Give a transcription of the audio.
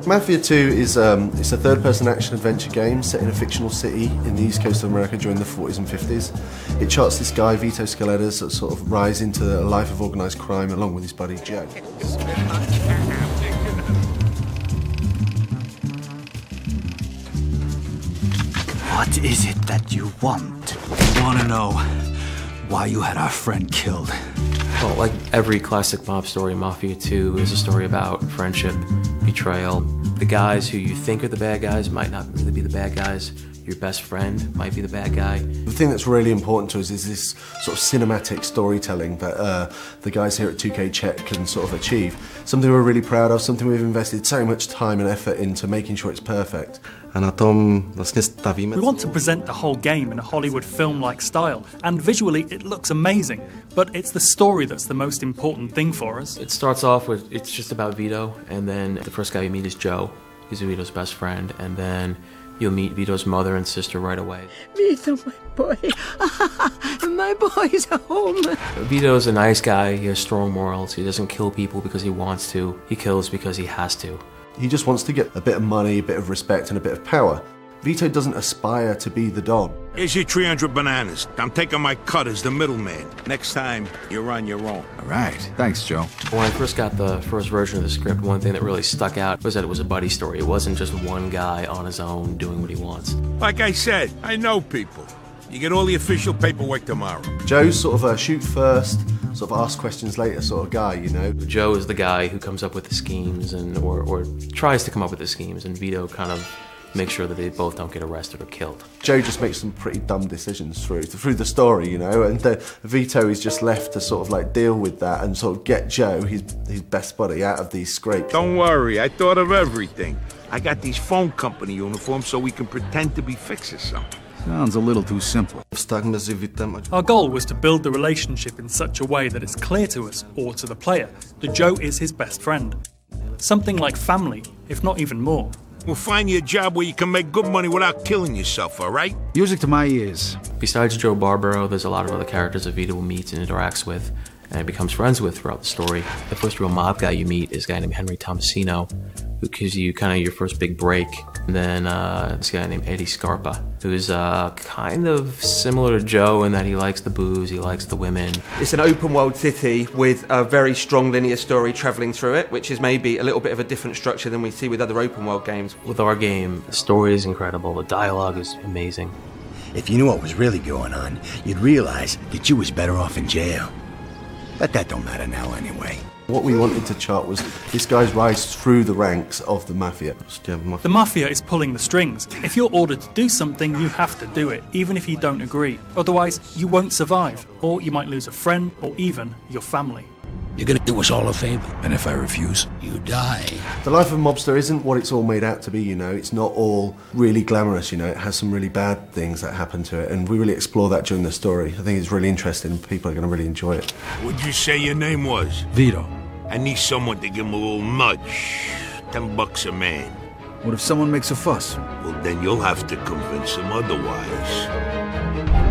Mafia 2 is it's a third-person action-adventure game set in a fictional city in the east coast of America during the 40s and 50s. It charts this guy, Vito Scaletta's sort of rise into a life of organised crime along with his buddy Joe. What is it that you want? I want to know why you had our friend killed. Well, like every classic mob story, Mafia 2 is a story about friendship, betrayal. The guys who you think are the bad guys might not really be the bad guys. Your best friend might be the bad guy. The thing that's really important to us is this sort of cinematic storytelling that the guys here at 2K Czech can sort of achieve. Something we're really proud of, something we've invested so much time and effort into making sure it's perfect. A na tom vlastně stavíme. We want to present the whole game in a Hollywood film-like style, and visually it looks amazing, but it's the story that's the most important thing for us. It starts off with, it's just about Vito, and then the first guy you meet is Joe. He's Vito's best friend, and then you'll meet Vito's mother and sister right away. Vito, my boy. My boy's home. Vito's a nice guy, he has strong morals, he doesn't kill people because he wants to, he kills because he has to. He just wants to get a bit of money, a bit of respect and a bit of power. Vito doesn't aspire to be the Don. Here's your 300 bananas. I'm taking my cut as the middleman. Next time, you're on your own. All right. Thanks, Joe. When I first got the first version of the script, one thing that really stuck out was that it was a buddy story. It wasn't just one guy on his own doing what he wants. Like I said, I know people. You get all the official paperwork tomorrow. Joe's sort of a shoot first, sort of ask questions later sort of guy, you know. Joe is the guy who comes up with the schemes and or tries to come up with the schemes, and Vito kind of makes sure that they both don't get arrested or killed. Joe just makes some pretty dumb decisions through the story, you know, and Vito is just left to sort of like deal with that and sort of get Joe, his best buddy, out of these scrapes. Don't worry, I thought of everything. I got these phone company uniforms so we can pretend to be fixing something. Sounds a little too simple. Our goal was to build the relationship in such a way that it's clear to us, or to the player, that Joe is his best friend. Something like family, if not even more. We'll find you a job where you can make good money without killing yourself, all right? Music to my ears. Besides Joe Barbaro, there's a lot of other characters that Vito meets and interacts with and becomes friends with throughout the story. The first real mob guy you meet is a guy named Henry Tomasino, who gives you kind of your first big break. And then this guy named Eddie Scarpa, who's kind of similar to Joe in that he likes the booze, he likes the women. It's an open world city with a very strong linear story travelling through it, which is maybe a little bit of a different structure than we see with other open world games. With our game, the story is incredible, the dialogue is amazing. If you knew what was really going on, you'd realize that you was better off in jail. But that don't matter now anyway. What we wanted to chart was this guy's rise through the ranks of the Mafia. The Mafia is pulling the strings. If you're ordered to do something, you have to do it, even if you don't agree. Otherwise, you won't survive, or you might lose a friend, or even your family. You're gonna do us all a favor, and if I refuse, you die. The life of a mobster isn't what it's all made out to be, you know. It's not all really glamorous, you know. It has some really bad things that happen to it, and we really explore that during the story. I think it's really interesting. People are going to really enjoy it. What'd you say your name was? Vito. I need someone to give him a little nudge. $10 a man. What if someone makes a fuss? Well, then you'll have to convince him otherwise.